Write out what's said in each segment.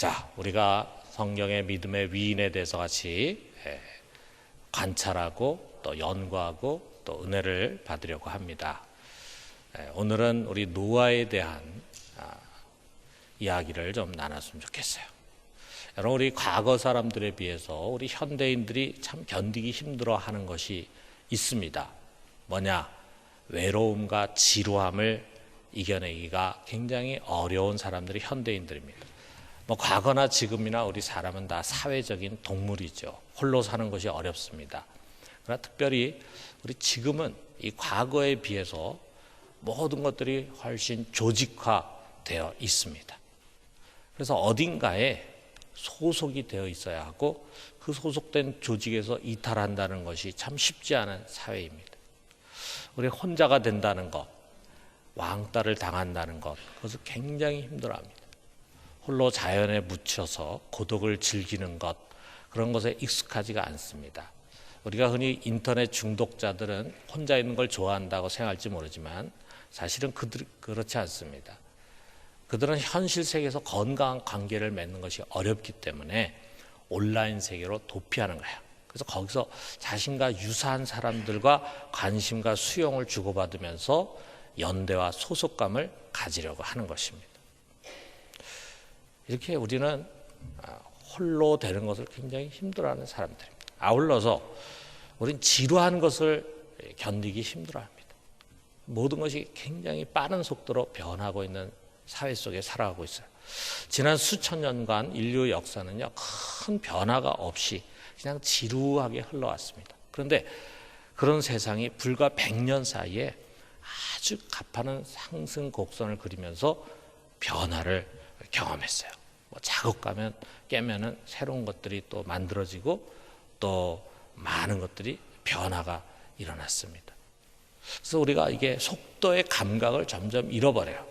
자, 우리가 성경의 믿음의 위인에 대해서 같이 관찰하고 또 연구하고 또 은혜를 받으려고 합니다. 오늘은 우리 노아에 대한 이야기를 좀 나눴으면 좋겠어요. 여러분, 우리 과거 사람들에 비해서 우리 현대인들이 참 견디기 힘들어하는 것이 있습니다. 뭐냐? 외로움과 지루함을 이겨내기가 굉장히 어려운 사람들이 현대인들입니다. 과거나 지금이나 우리 사람은 다 사회적인 동물이죠. 홀로 사는 것이 어렵습니다. 그러나 특별히 우리 지금은 이 과거에 비해서 모든 것들이 훨씬 조직화되어 있습니다. 그래서 어딘가에 소속이 되어 있어야 하고 그 소속된 조직에서 이탈한다는 것이 참 쉽지 않은 사회입니다. 우리 혼자가 된다는 것, 왕따를 당한다는 것, 그것을 굉장히 힘들어합니다. 홀로 자연에 묻혀서 고독을 즐기는 것, 그런 것에 익숙하지가 않습니다. 우리가 흔히 인터넷 중독자들은 혼자 있는 걸 좋아한다고 생각할지 모르지만 사실은 그렇지 않습니다. 그들은 현실 세계에서 건강한 관계를 맺는 것이 어렵기 때문에 온라인 세계로 도피하는 거예요. 그래서 거기서 자신과 유사한 사람들과 관심과 수용을 주고받으면서 연대와 소속감을 가지려고 하는 것입니다. 이렇게 우리는 홀로 되는 것을 굉장히 힘들어하는 사람들입니다. 아울러서 우리는 지루한 것을 견디기 힘들어합니다. 모든 것이 굉장히 빠른 속도로 변하고 있는 사회 속에 살아가고 있어요. 지난 수천 년간 인류 역사는요, 큰 변화가 없이 그냥 지루하게 흘러왔습니다. 그런데 그런 세상이 불과 100년 사이에 아주 가파른 상승 곡선을 그리면서 변화를 경험했어요. 작업 깨면은 새로운 것들이 또 만들어지고 또 많은 것들이 변화가 일어났습니다. 그래서 우리가 이게 속도의 감각을 점점 잃어버려요.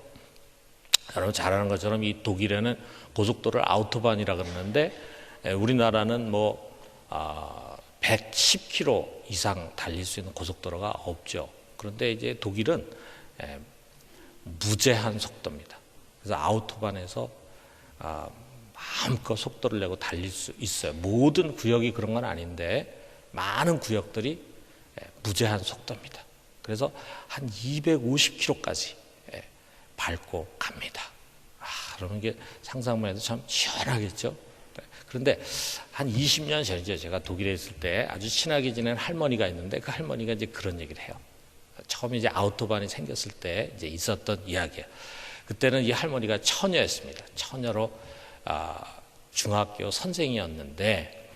여러분 잘 아는 것처럼 이 독일에는 고속도로를 아우토반이라 그러는데 우리나라는 110km 이상 달릴 수 있는 고속도로가 없죠. 그런데 이제 독일은 무제한 속도입니다. 그래서 아우토반에서 마음껏 속도를 내고 달릴 수 있어요. 모든 구역이 그런 건 아닌데 많은 구역들이 무제한 속도입니다. 그래서 한 250km까지 밟고 갑니다. 그러면 이게 상상만 해도 참 시원하겠죠. 그런데 한 20년 전이죠. 제가 독일에 있을 때 아주 친하게 지낸 할머니가 있는데 그 할머니가 이제 그런 얘기를 해요. 처음에 이제 아우토반이 생겼을 때 이제 있었던 이야기예요. 그때는 이 할머니가 처녀였습니다. 처녀로 중학교 선생이었는데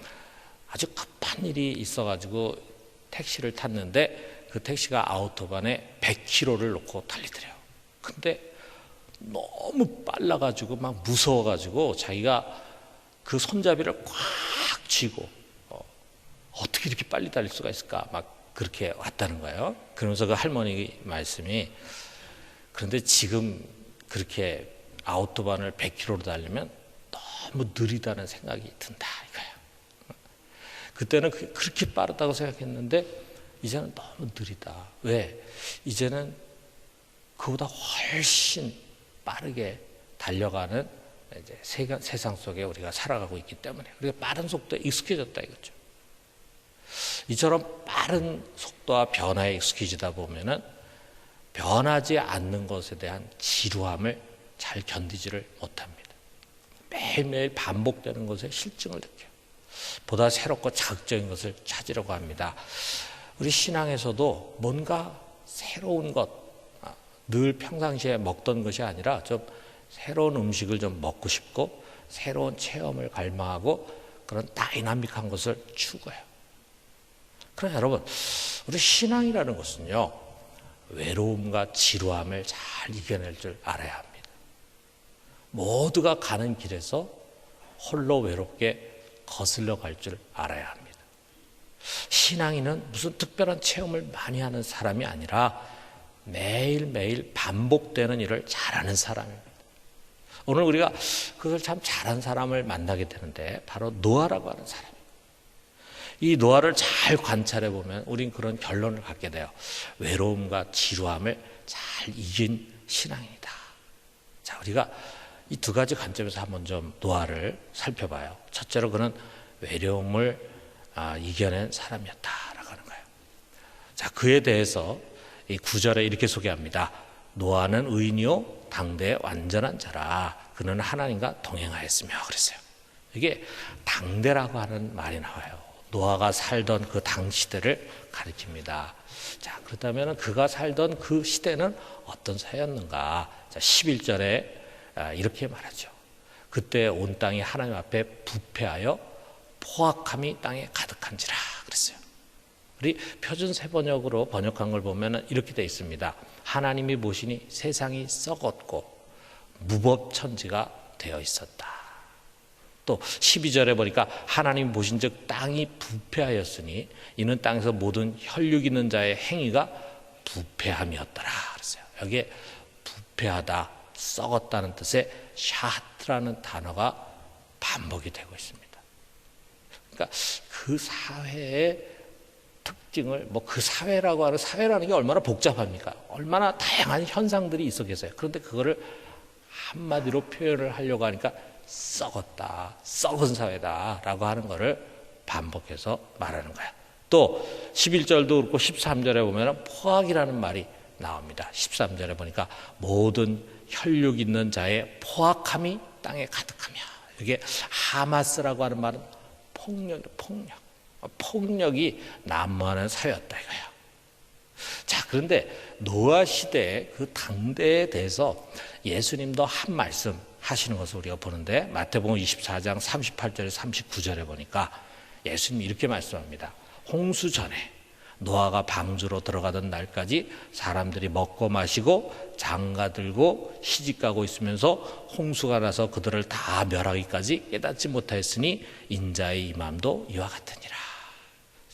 아주 급한 일이 있어가지고 택시를 탔는데 그 택시가 아우토반에 100km를 놓고 달리더래요. 근데 너무 빨라가지고 막 무서워가지고 자기가 그 손잡이를 꽉 쥐고 어떻게 이렇게 빨리 달릴 수가 있을까 막 그렇게 왔다는 거예요. 그러면서 그 할머니 말씀이 그런데 지금 그렇게 아우토반을 100km로 달리면 너무 느리다는 생각이 든다 이거예요. 그때는 그렇게 빠르다고 생각했는데 이제는 너무 느리다. 왜? 이제는 그보다 훨씬 빠르게 달려가는 이제 세상 속에 우리가 살아가고 있기 때문에 우리가 빠른 속도에 익숙해졌다 이거죠. 이처럼 빠른 속도와 변화에 익숙해지다 보면은 변하지 않는 것에 대한 지루함을 잘 견디지를 못합니다. 매일매일 반복되는 것에 실증을 느껴요. 보다 새롭고 자극적인 것을 찾으려고 합니다. 우리 신앙에서도 뭔가 새로운 것, 늘 평상시에 먹던 것이 아니라 좀 새로운 음식을 좀 먹고 싶고 새로운 체험을 갈망하고 그런 다이나믹한 것을 추구해요. 그러나 여러분, 우리 신앙이라는 것은요, 외로움과 지루함을 잘 이겨낼 줄 알아야 합니다. 모두가 가는 길에서 홀로 외롭게 거슬러 갈 줄 알아야 합니다. 신앙인은 무슨 특별한 체험을 많이 하는 사람이 아니라 매일매일 반복되는 일을 잘하는 사람입니다. 오늘 우리가 그걸 참 잘한 사람을 만나게 되는데 바로 노아라고 하는 사람. 이 노아를 잘 관찰해 보면 우린 그런 결론을 갖게 돼요. 외로움과 지루함을 잘 이긴 신앙인이다. 자, 우리가 이 두 가지 관점에서 한번 좀 노아를 살펴봐요. 첫째로 그는 외로움을 이겨낸 사람이었다라고 하는 거예요. 자, 그에 대해서 이 9절에 이렇게 소개합니다. 노아는 의인이요 당대의 완전한 자라. 그는 하나님과 동행하였으며 그랬어요. 이게 당대라고 하는 말이 나와요. 노아가 살던 그 당시대를 가리킵니다. 자, 그렇다면 그가 살던 그 시대는 어떤 사회였는가? 자, 11절에 이렇게 말하죠. 그때 온 땅이 하나님 앞에 부패하여 포악함이 땅에 가득한지라 그랬어요. 우리 표준 세번역으로 번역한 걸 보면 이렇게 되어 있습니다. 하나님이 보시니 세상이 썩었고 무법천지가 되어 있었다. 또 12절에 보니까 하나님 보신즉 땅이 부패하였으니 이는 땅에서 모든 혈육 있는 자의 행위가 부패함이었더라 그랬어요. 여기에 부패하다, 썩었다는 뜻의 샤트라는 단어가 반복이 되고 있습니다. 그러니까 그 사회의 특징을 그 사회라고 하는 사회라는 게 얼마나 복잡합니까? 얼마나 다양한 현상들이 있어 계세요. 그런데 그거를 한마디로 표현을 하려고 하니까 썩었다, 썩은 사회다라고 하는 것을 반복해서 말하는 거야. 또 11절도 그렇고 13절에 보면 포악이라는 말이 나옵니다. 13절에 보니까 모든 혈육 있는 자의 포악함이 땅에 가득하며, 이게 하마스라고 하는 말은 폭력이 난무하는 사회였다 이거야. 자, 그런데 노아 시대의 그 당대에 대해서 예수님도 한 말씀 하시는 것을 우리가 보는데, 마태복음 24장 38절에 39절에 보니까 예수님이 이렇게 말씀합니다. 홍수 전에 노아가 방주로 들어가던 날까지 사람들이 먹고 마시고 장가들고 시집가고 있으면서 홍수가 나서 그들을 다 멸하기까지 깨닫지 못하였으니 인자의 임함도 이와 같으니라.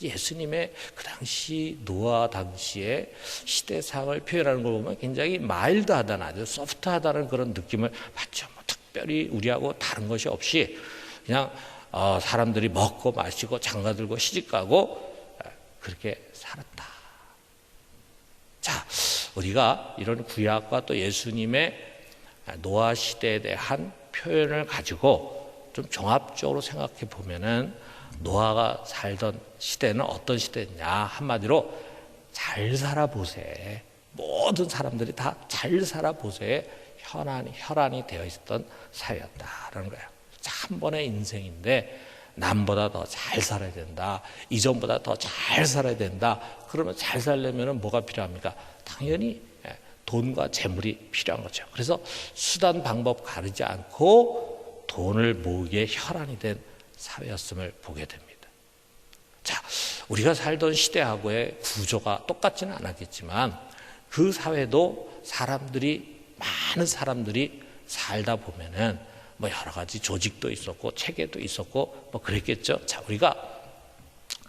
예수님의 그 당시 노아 당시의 시대상을 표현하는 걸 보면 굉장히 마일드하다는, 아주 소프트하다는 그런 느낌을 받죠. 특별히 우리하고 다른 것이 없이 그냥 사람들이 먹고 마시고 장가들고 시집가고 그렇게 살았다. 자, 우리가 이런 구약과 또 예수님의 노아 시대에 대한 표현을 가지고 좀 종합적으로 생각해 보면은 노아가 살던 시대는 어떤 시대였냐? 한마디로 잘 살아보세. 모든 사람들이 다 잘 살아보세에 혈안이 되어 있었던 사회였다라는 거예요. 한 번의 인생인데 남보다 더 잘 살아야 된다, 이전보다 더 잘 살아야 된다. 그러면 잘 살려면 뭐가 필요합니까? 당연히 돈과 재물이 필요한 거죠. 그래서 수단 방법 가리지 않고 돈을 모으기에 혈안이 된 사회였음을 보게 됩니다. 자, 우리가 살던 시대하고의 구조가 똑같지는 않았겠지만 그 사회도 많은 사람들이 살다 보면은 여러 가지 조직도 있었고 체계도 있었고 그랬겠죠. 자, 우리가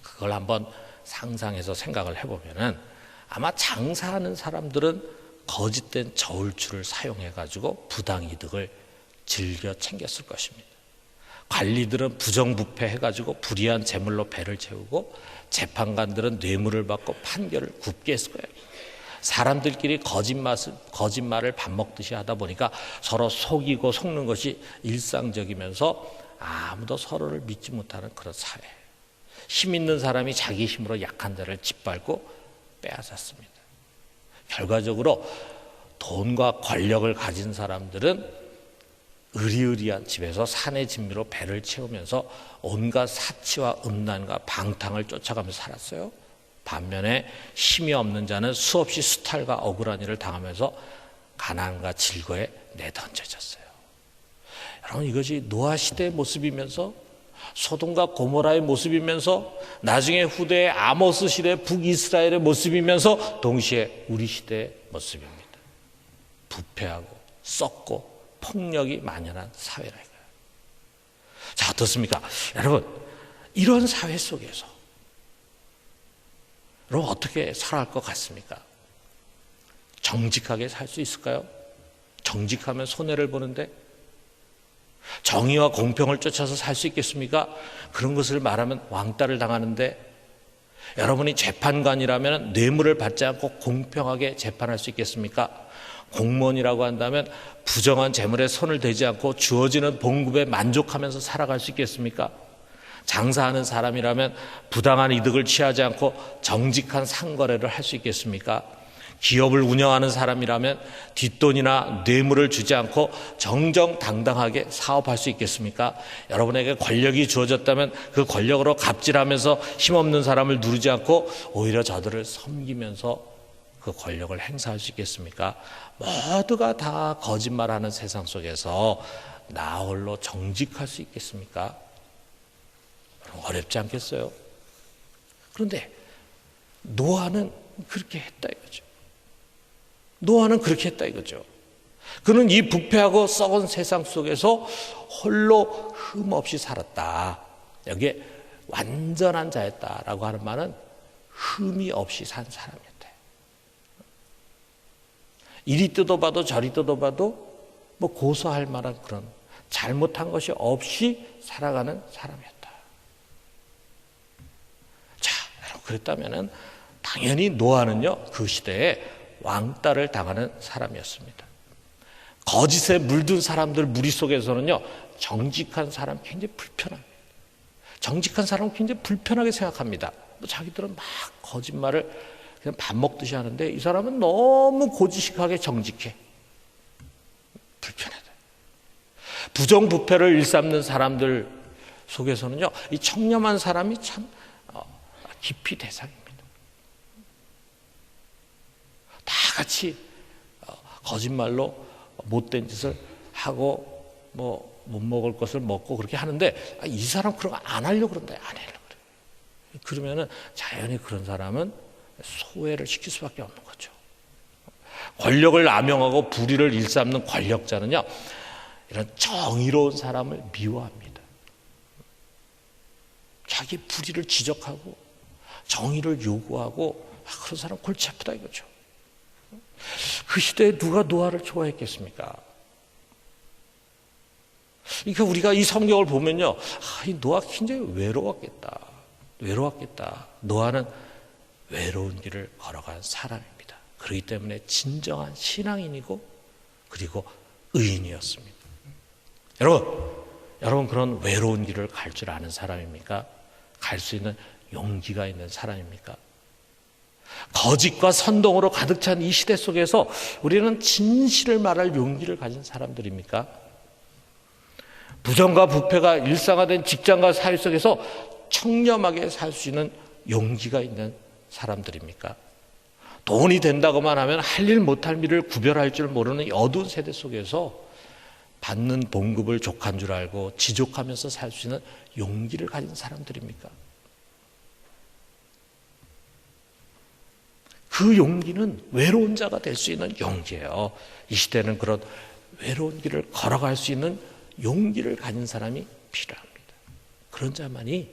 그걸 한번 상상해서 생각을 해보면은 아마 장사하는 사람들은 거짓된 저울추를 사용해 가지고 부당 이득을 즐겨 챙겼을 것입니다. 관리들은 부정부패 해가지고 불이한 재물로 배를 채우고, 재판관들은 뇌물을 받고 판결을 굽게 했을 거예요. 사람들끼리 거짓말을 밥 먹듯이 하다 보니까 서로 속이고 속는 것이 일상적이면서 아무도 서로를 믿지 못하는 그런 사회. 힘 있는 사람이 자기 힘으로 약한 자를 짓밟고 빼앗았습니다. 결과적으로 돈과 권력을 가진 사람들은 으리으리한 집에서 산의 진미로 배를 채우면서 온갖 사치와 음란과 방탕을 쫓아가면서 살았어요. 반면에 힘이 없는 자는 수없이 수탈과 억울한 일을 당하면서 가난과 질거에 내던져졌어요. 여러분, 이것이 노아 시대의 모습이면서 소돔과 고모라의 모습이면서 나중에 후대의 아모스 시대 북이스라엘의 모습이면서 동시에 우리 시대의 모습입니다. 부패하고 썩고 폭력이 만연한 사회라 이거예요. 자, 어떻습니까? 여러분, 이런 사회 속에서 여러분 어떻게 살아갈 것 같습니까? 정직하게 살 수 있을까요? 정직하면 손해를 보는데 정의와 공평을 쫓아서 살 수 있겠습니까? 그런 것을 말하면 왕따를 당하는데, 여러분이 재판관이라면 뇌물을 받지 않고 공평하게 재판할 수 있겠습니까? 공무원이라고 한다면 부정한 재물에 손을 대지 않고 주어지는 봉급에 만족하면서 살아갈 수 있겠습니까? 장사하는 사람이라면 부당한 이득을 취하지 않고 정직한 상거래를 할 수 있겠습니까? 기업을 운영하는 사람이라면 뒷돈이나 뇌물을 주지 않고 정정당당하게 사업할 수 있겠습니까? 여러분에게 권력이 주어졌다면 그 권력으로 갑질하면서 힘없는 사람을 누르지 않고 오히려 저들을 섬기면서 그 권력을 행사할 수 있겠습니까? 모두가 다 거짓말하는 세상 속에서 나 홀로 정직할 수 있겠습니까? 어렵지 않겠어요? 그런데 노아는 그렇게 했다 이거죠. 노아는 그렇게 했다 이거죠. 그는 이 부패하고 썩은 세상 속에서 홀로 흠 없이 살았다. 여기에 완전한 자였다라고 하는 말은 흠이 없이 산 사람이었다. 이리 뜯어봐도 저리 뜯어봐도 뭐 고소할 만한 그런 잘못한 것이 없이 살아가는 사람이었다. 자, 그랬다면은 당연히 노아는요 그 시대에 왕따를 당하는 사람이었습니다. 거짓에 물든 사람들 무리 속에서는요 정직한 사람 굉장히 불편합니다. 정직한 사람은 굉장히 불편하게 생각합니다. 자기들은 막 거짓말을 그냥 밥 먹듯이 하는데 이 사람은 너무 고지식하게 정직해. 불편하다. 부정부패를 일삼는 사람들 속에서는요 이 청렴한 사람이 참 기피 대상입니다. 다 같이 거짓말로 못된 짓을 하고 뭐 못 먹을 것을 먹고 그렇게 하는데 이 사람 그런 거 안 하려고 그런다. 안 하려고 그래. 그러면은 자연히 그런 사람은 소외를 시킬 수밖에 없는 거죠. 권력을 남용하고 불의를 일삼는 권력자는요 이런 정의로운 사람을 미워합니다. 자기 불의를 지적하고 정의를 요구하고 그런 사람 골치 아프다 이거죠. 그 시대에 누가 노아를 좋아했겠습니까? 그러니까 우리가 이 성경을 보면요, 이 노아 굉장히 외로웠겠다. 노아는 외로운 길을 걸어간 사람입니다. 그렇기 때문에 진정한 신앙인이고 그리고 의인이었습니다. 여러분 그런 외로운 길을 갈 줄 아는 사람입니까? 갈 수 있는 용기가 있는 사람입니까? 거짓과 선동으로 가득 찬 이 시대 속에서 우리는 진실을 말할 용기를 가진 사람들입니까? 부정과 부패가 일상화된 직장과 사회 속에서 청렴하게 살 수 있는 용기가 있는 사람들입니까? 돈이 된다고만 하면 할 일 못할 일을 구별할 줄 모르는 어두운 세대 속에서 받는 봉급을 족한 줄 알고 지족하면서 살 수 있는 용기를 가진 사람들입니까? 그 용기는 외로운 자가 될 수 있는 용기예요. 이 시대는 그런 외로운 길을 걸어갈 수 있는 용기를 가진 사람이 필요합니다. 그런 자만이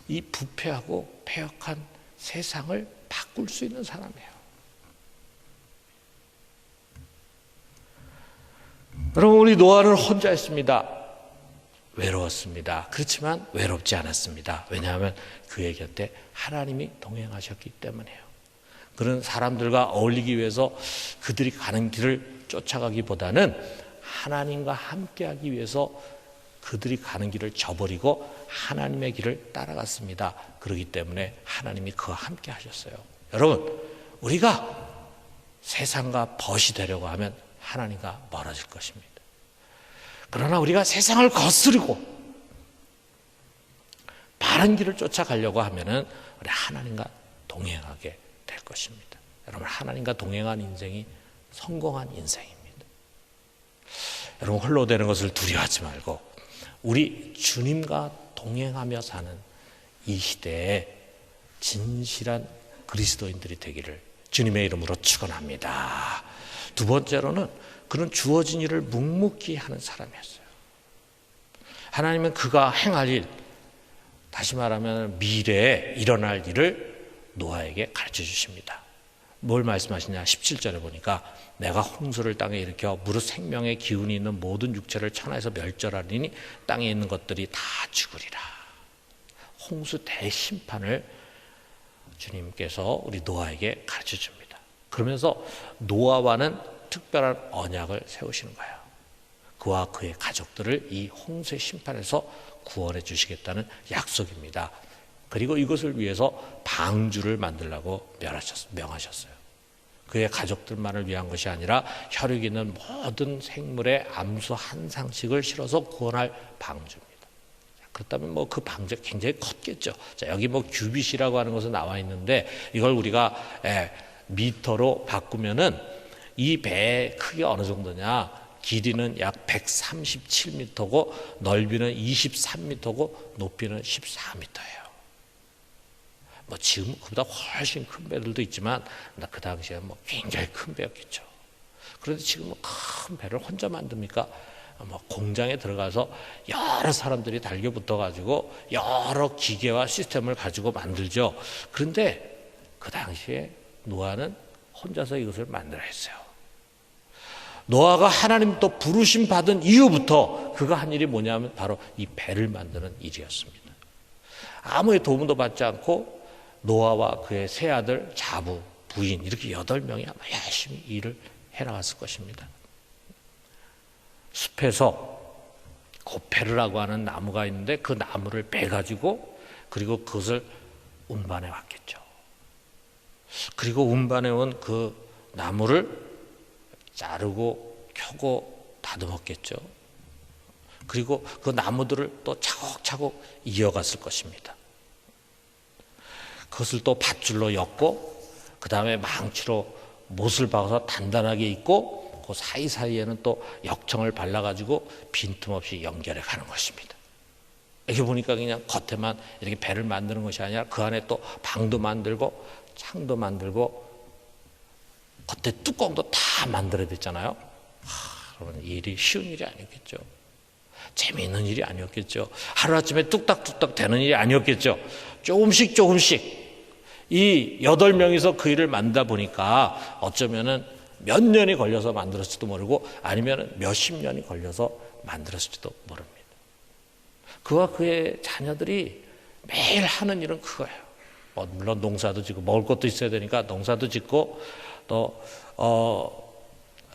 이 부패하고 패역한 세상을 바꿀 수 있는 사람이에요. 여러분, 우리 노아는 혼자 했습니다. 외로웠습니다. 그렇지만 외롭지 않았습니다. 왜냐하면 그의 곁에 하나님이 동행하셨기 때문이에요. 그런 사람들과 어울리기 위해서 그들이 가는 길을 쫓아가기보다는 하나님과 함께하기 위해서 그들이 가는 길을 저버리고 하나님의 길을 따라갔습니다. 그렇기 때문에 하나님이 그와 함께 하셨어요. 여러분, 우리가 세상과 벗이 되려고 하면 하나님과 멀어질 것입니다. 그러나 우리가 세상을 거스르고 바른 길을 쫓아가려고 하면은 우리 하나님과 동행하게 될 것입니다. 여러분, 하나님과 동행한 인생이 성공한 인생입니다. 여러분, 홀로 되는 것을 두려워하지 말고 우리 주님과 동행하며 사는 이 시대에 진실한 그리스도인들이 되기를 주님의 이름으로 축원합니다. 두 번째로는 그는 주어진 일을 묵묵히 하는 사람이었어요. 하나님은 그가 행할 일, 다시 말하면 미래에 일어날 일을 노아에게 가르쳐 주십니다. 뭘 말씀하시냐? 17절에 보니까 내가 홍수를 땅에 일으켜 무릇 생명의 기운이 있는 모든 육체를 천하에서 멸절하리니 땅에 있는 것들이 다 죽으리라. 홍수 대심판을 주님께서 우리 노아에게 가르쳐 줍니다. 그러면서 노아와는 특별한 언약을 세우시는 거예요. 그와 그의 가족들을 이 홍수의 심판에서 구원해 주시겠다는 약속입니다. 그리고 이것을 위해서 방주를 만들라고 명하셨어요. 그의 가족들만을 위한 것이 아니라 혈육 있는 모든 생물의 암수 한 상씩을 실어서 구원할 방주입니다. 그렇다면 뭐 그 방주가 굉장히 컸겠죠. 자, 여기 뭐 규빗이라고 하는 것은 나와 있는데 이걸 우리가 미터로 바꾸면은 이 배의 크기가 어느 정도냐? 길이는 약 137m고 넓이는 23m고 높이는 14m예요. 뭐 지금 그보다 훨씬 큰 배들도 있지만 그 당시에 뭐 굉장히 큰 배였겠죠. 그런데 지금 큰 배를 혼자 만듭니까? 뭐 공장에 들어가서 여러 사람들이 달겨붙어 가지고 여러 기계와 시스템을 가지고 만들죠. 그런데 그 당시에 노아는 혼자서 이것을 만들어 했어요. 노아가 하나님 또 부르심 받은 이후부터 그가 한 일이 뭐냐면 바로 이 배를 만드는 일이었습니다. 아무의 도움도 받지 않고 노아와 그의 세 아들, 자부, 부인 이렇게 8명이 아마 열심히 일을 해나갔을 것입니다. 숲에서 고페르라고 하는 나무가 있는데 그 나무를 베가지고 그리고 그것을 운반해 왔겠죠. 그리고 운반해 온 그 나무를 자르고 켜고 다듬었겠죠. 그리고 그 나무들을 또 차곡차곡 이어갔을 것입니다. 그것을 또 밧줄로 엮고 그 다음에 망치로 못을 박아서 단단하게 잇고 그 사이사이에는 또 역청을 발라가지고 빈틈없이 연결해 가는 것입니다. 이렇게 보니까 그냥 겉에만 이렇게 배를 만드는 것이 아니라 그 안에 또 방도 만들고 창도 만들고 겉에 뚜껑도 다 만들어야 됐잖아요. 여러분, 일이 쉬운 일이 아니었겠죠. 재미있는 일이 아니었겠죠. 하루아침에 뚝딱뚝딱 되는 일이 아니었겠죠. 조금씩 이 8명이서 그 일을 만들다 보니까 어쩌면은 몇 년이 걸려서 만들었을지도 모르고 아니면 몇십 년이 걸려서 만들었을지도 모릅니다. 그와 그의 자녀들이 매일 하는 일은 그거예요. 물론 농사도 짓고 먹을 것도 있어야 되니까 농사도 짓고 또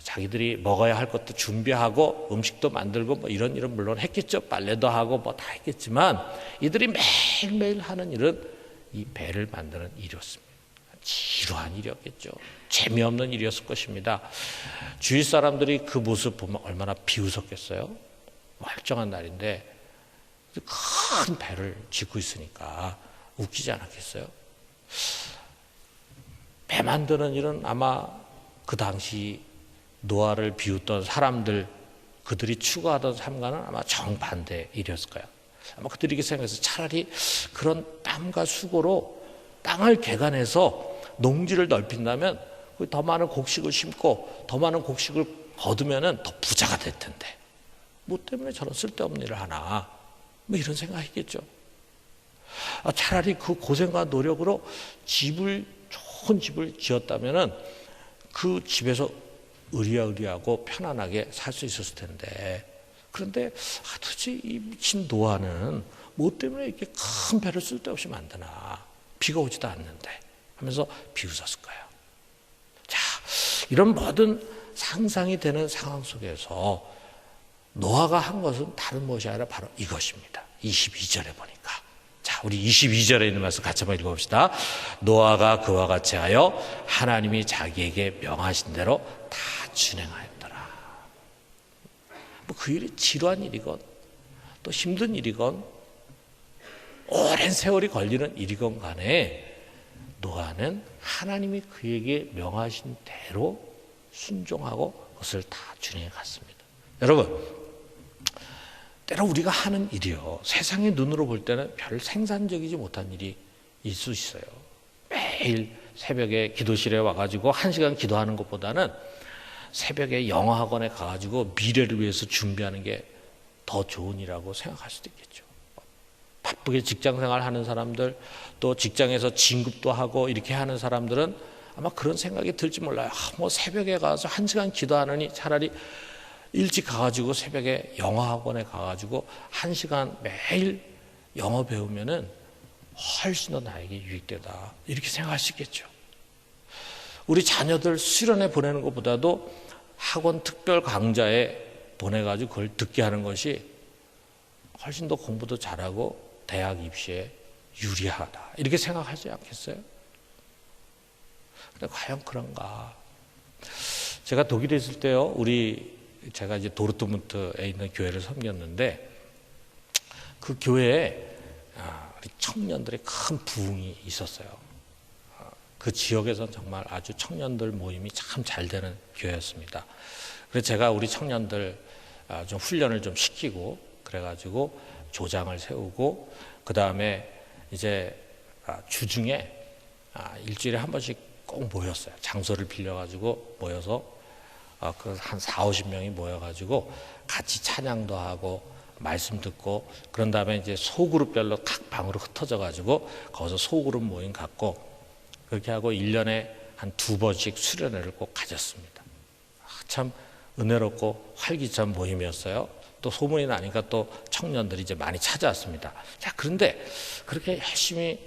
자기들이 먹어야 할 것도 준비하고 음식도 만들고 뭐 이런 일은 물론 했겠죠. 빨래도 하고 뭐 다 했겠지만 이들이 매일매일 하는 일은 이 배를 만드는 일이었습니다. 지루한 일이었겠죠. 재미없는 일이었을 것입니다. 주위 사람들이 그 모습 보면 얼마나 비웃었겠어요. 멀쩡한 날인데 큰 배를 짓고 있으니까 웃기지 않았겠어요. 배 만드는 일은 아마 그 당시 노아를 비웃던 사람들 그들이 추구하던 삶과는 아마 정반대 일이었을 거예요. 아마 그들이 이렇게 생각해서 차라리 그런 땀과 수고로 땅을 개간해서 농지를 넓힌다면 더 많은 곡식을 심고 더 많은 곡식을 거두면은 더 부자가 될 텐데 뭐 때문에 저런 쓸데없는 일을 하나 뭐 이런 생각이겠죠. 차라리 그 고생과 노력으로 좋은 집을 지었다면은 그 집에서 의리하고 편안하게 살 수 있었을 텐데 그런데 도대체 이 미친 노아는 뭐 때문에 이렇게 큰 배를 쓸데없이 만드나 비가 오지도 않는데 하면서 비웃었을 거예요. 자, 이런 모든 상상이 되는 상황 속에서 노아가 한 것은 다른 것이 아니라 바로 이것입니다. 22절에 보니까 자, 우리 22절에 있는 말씀 같이 한번 읽어봅시다. 노아가 그와 같이 하여 하나님이 자기에게 명하신 대로 다 준행하였더라. 뭐 그 일이 지루한 일이건 또 힘든 일이건 오랜 세월이 걸리는 일이건 간에 노아는 하나님이 그에게 명하신 대로 순종하고 그것을 다 준행해 갔습니다. 여러분, 때로 우리가 하는 일이요 세상의 눈으로 볼 때는 별 생산적이지 못한 일이 있을 수 있어요. 매일 새벽에 기도실에 와가지고 1시간 기도하는 것보다는 새벽에 영어학원에 가가지고 미래를 위해서 준비하는 게 더 좋은 일이라고 생각할 수도 있겠죠. 바쁘게 직장생활 하는 사람들 또 직장에서 진급도 하고 이렇게 하는 사람들은 아마 그런 생각이 들지 몰라요. 뭐 새벽에 가서 1시간 기도하느니 차라리 일찍 가가지고 새벽에 영어학원에 가가지고 1시간 매일 영어 배우면은 훨씬 더 나에게 유익되다 이렇게 생각할 수 있겠죠. 우리 자녀들 수련회 보내는 것보다도 학원 특별 강좌에 보내가지고 그걸 듣게 하는 것이 훨씬 더 공부도 잘하고 대학 입시에 유리하다, 이렇게 생각하지 않겠어요? 근데 과연 그런가? 제가 독일에 있을 때요, 제가 이제 도르트문트에 있는 교회를 섬겼는데, 그 교회에 우리 청년들의 큰 부흥이 있었어요. 그 지역에서는 정말 아주 청년들 모임이 참 잘 되는 교회였습니다. 그래서 제가 우리 청년들 좀 훈련을 좀 시키고, 그래가지고 조장을 세우고, 그 다음에 이제 주중에 일주일에 한 번씩 꼭 모였어요. 장소를 빌려가지고 모여서 한 40-50명이 모여가지고 같이 찬양도 하고 말씀 듣고, 그런 다음에 이제 소그룹별로 각 방으로 흩어져가지고 거기서 소그룹 모임 갖고, 그렇게 하고 1년에 한 2번씩 수련회를 꼭 가졌습니다. 참 은혜롭고 활기찬 모임이었어요. 또 소문이 나니까 또 청년들이 이제 많이 찾아왔습니다. 자, 그런데 그렇게 열심히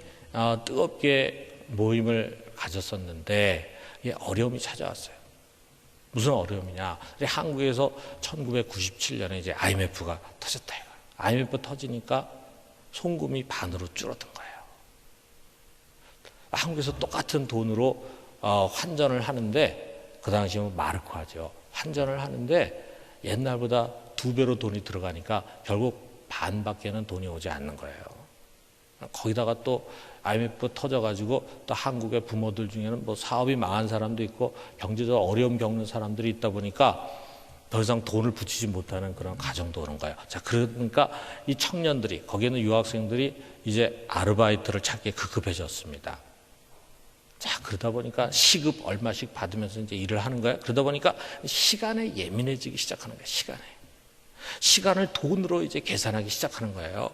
뜨겁게 모임을 가졌었는데 어려움이 찾아왔어요. 무슨 어려움이냐? 한국에서 1997년에 이제 IMF가 터졌다 이거예요. IMF 터지니까 송금이 반으로 줄어든 거예요. 한국에서 똑같은 돈으로 환전을 하는데, 그 당시에 마르크화죠. 환전을 하는데 옛날보다 2배로 돈이 들어가니까 결국 반밖에는 돈이 오지 않는 거예요. 거기다가 또 IMF 터져가지고 또 한국의 부모들 중에는 뭐 사업이 망한 사람도 있고 경제적 어려움 겪는 사람들이 있다 보니까 더 이상 돈을 붙이지 못하는 그런 가정도 오는 거예요. 자, 그러니까 이 청년들이, 거기에는 유학생들이 이제 아르바이트를 찾기에 급급해졌습니다. 자, 그러다 보니까 시급 얼마씩 받으면서 이제 일을 하는 거예요. 그러다 보니까 시간에 예민해지기 시작하는 거예요. 시간을 돈으로 이제 계산하기 시작하는 거예요.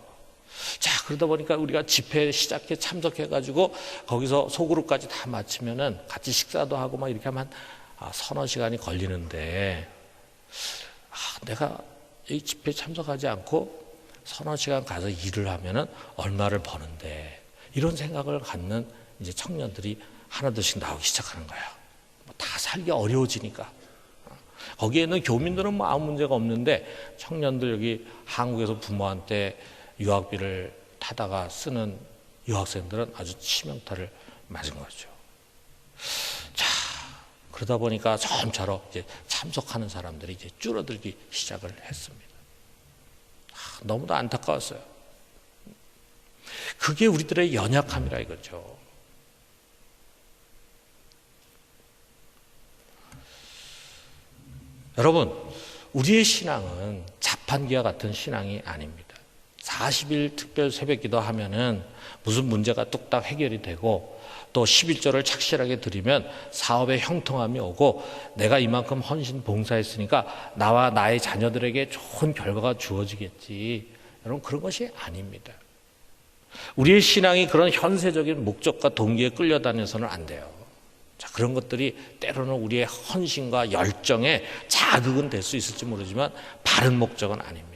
자, 그러다 보니까 우리가 집회 시작해 참석해가지고 거기서 소그룹까지 다 마치면은 같이 식사도 하고 막 이렇게 하면 서너 시간이 걸리는데, 내가 이 집회에 참석하지 않고 서너 시간 가서 일을 하면은 얼마를 버는데, 이런 생각을 갖는 이제 청년들이 하나둘씩 나오기 시작하는 거예요. 다 살기 어려워지니까. 거기에는 교민들은 뭐 아무 문제가 없는데, 청년들 여기 한국에서 부모한테 유학비를 타다가 쓰는 유학생들은 아주 치명타를 맞은 거죠. 자, 그러다 보니까 점차로 이제 참석하는 사람들이 이제 줄어들기 시작을 했습니다. 너무도 안타까웠어요. 그게 우리들의 연약함이라 이거죠. 여러분, 우리의 신앙은 자판기와 같은 신앙이 아닙니다. 40일 특별 새벽기도 하면은 무슨 문제가 뚝딱 해결이 되고, 또 11조를 착실하게 드리면 사업에 형통함이 오고, 내가 이만큼 헌신 봉사했으니까 나와 나의 자녀들에게 좋은 결과가 주어지겠지. 여러분, 그런 것이 아닙니다. 우리의 신앙이 그런 현세적인 목적과 동기에 끌려다녀서는 안 돼요. 자, 그런 것들이 때로는 우리의 헌신과 열정에 자극은 될 수 있을지 모르지만 바른 목적은 아닙니다.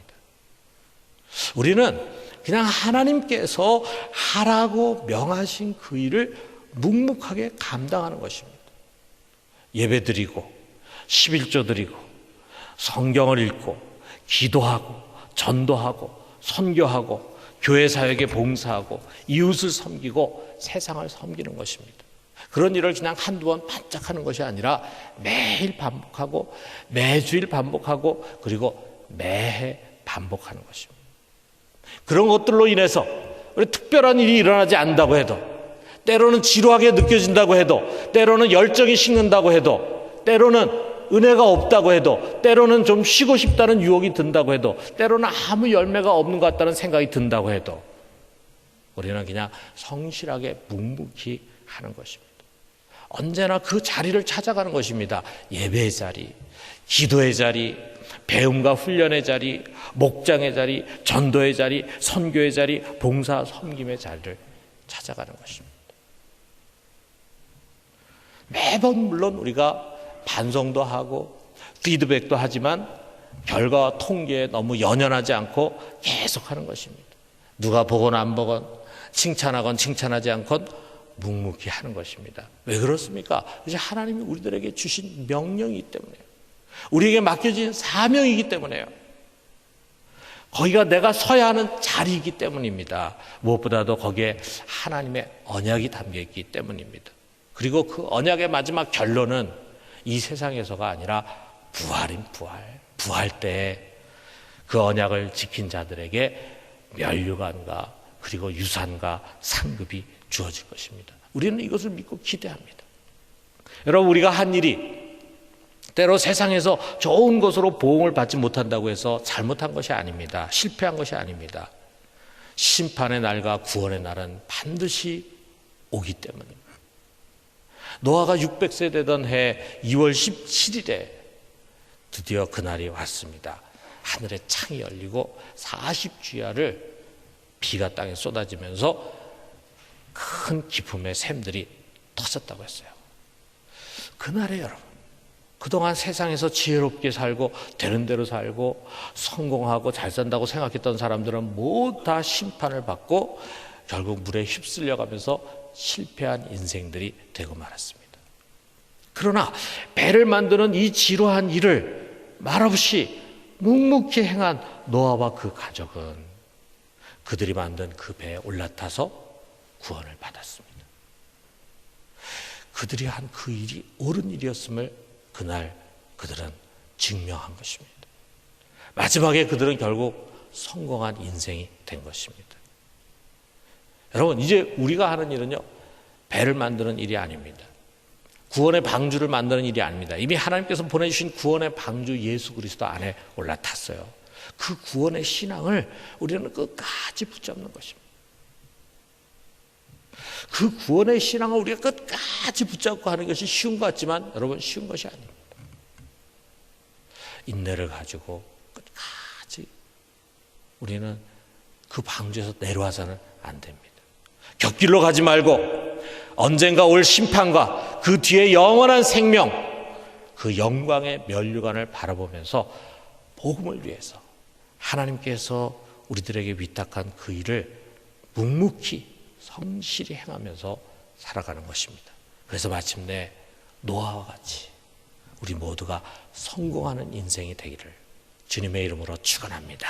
우리는 그냥 하나님께서 하라고 명하신 그 일을 묵묵하게 감당하는 것입니다. 예배 드리고 11조 드리고 성경을 읽고 기도하고 전도하고 선교하고 교회 사역에 봉사하고 이웃을 섬기고 세상을 섬기는 것입니다. 그런 일을 그냥 한두 번 반짝하는 것이 아니라 매일 반복하고 매주일 반복하고 그리고 매해 반복하는 것입니다. 그런 것들로 인해서 특별한 일이 일어나지 않는다고 해도, 때로는 지루하게 느껴진다고 해도, 때로는 열정이 식는다고 해도, 때로는 은혜가 없다고 해도, 때로는 좀 쉬고 싶다는 유혹이 든다고 해도, 때로는 아무 열매가 없는 것 같다는 생각이 든다고 해도 우리는 그냥 성실하게 묵묵히 하는 것입니다. 언제나 그 자리를 찾아가는 것입니다. 예배의 자리, 기도의 자리, 배움과 훈련의 자리, 목장의 자리, 전도의 자리, 선교의 자리, 봉사 섬김의 자리를 찾아가는 것입니다. 매번 물론 우리가 반성도 하고 피드백도 하지만 결과와 통계에 너무 연연하지 않고 계속하는 것입니다. 누가 보건 안 보건, 칭찬하건 칭찬하지 않건 묵묵히 하는 것입니다. 왜 그렇습니까? 이제 하나님이 우리들에게 주신 명령이기 때문에. 우리에게 맡겨진 사명이기 때문에요. 거기가 내가 서야 하는 자리이기 때문입니다. 무엇보다도 거기에 하나님의 언약이 담겨있기 때문입니다. 그리고 그 언약의 마지막 결론은 이 세상에서가 아니라 부활인 부활. 부활 때 그 언약을 지킨 자들에게 면류관과 그리고 유산과 상급이 주어질 것입니다. 우리는 이것을 믿고 기대합니다. 여러분, 우리가 한 일이 때로 세상에서 좋은 것으로 보응을 받지 못한다고 해서 잘못한 것이 아닙니다. 실패한 것이 아닙니다. 심판의 날과 구원의 날은 반드시 오기 때문입니다. 노아가 600세 되던 해 2월 17일에 드디어 그날이 왔습니다. 하늘의 창이 열리고 40주야를 비가 땅에 쏟아지면서 큰 기품의 샘들이 터졌다고 했어요. 그날에 여러분, 그동안 세상에서 지혜롭게 살고 되는 대로 살고 성공하고 잘 산다고 생각했던 사람들은 모두 다 심판을 받고 결국 물에 휩쓸려가면서 실패한 인생들이 되고 말았습니다. 그러나 배를 만드는 이 지루한 일을 말없이 묵묵히 행한 노아와 그 가족은 그들이 만든 그 배에 올라타서 구원을 받았습니다. 그들이 한 그 일이 옳은 일이었음을 그날 그들은 증명한 것입니다. 마지막에 그들은 결국 성공한 인생이 된 것입니다. 여러분, 이제 우리가 하는 일은요, 배를 만드는 일이 아닙니다. 구원의 방주를 만드는 일이 아닙니다. 이미 하나님께서 보내주신 구원의 방주 예수 그리스도 안에 올라탔어요. 그 구원의 신앙을 우리는 끝까지 붙잡는 것입니다. 그 구원의 신앙을 우리가 끝까지 붙잡고 하는 것이 쉬운 것 같지만 여러분, 쉬운 것이 아닙니다. 인내를 가지고 끝까지 우리는 그 방주에서 내려와서는 안 됩니다. 곁길로 가지 말고 언젠가 올 심판과 그 뒤에 영원한 생명, 그 영광의 면류관을 바라보면서 복음을 위해서 하나님께서 우리들에게 위탁한 그 일을 묵묵히 성실히 행하면서 살아가는 것입니다. 그래서 마침내 노아와 같이 우리 모두가 성공하는 인생이 되기를 주님의 이름으로 축원합니다.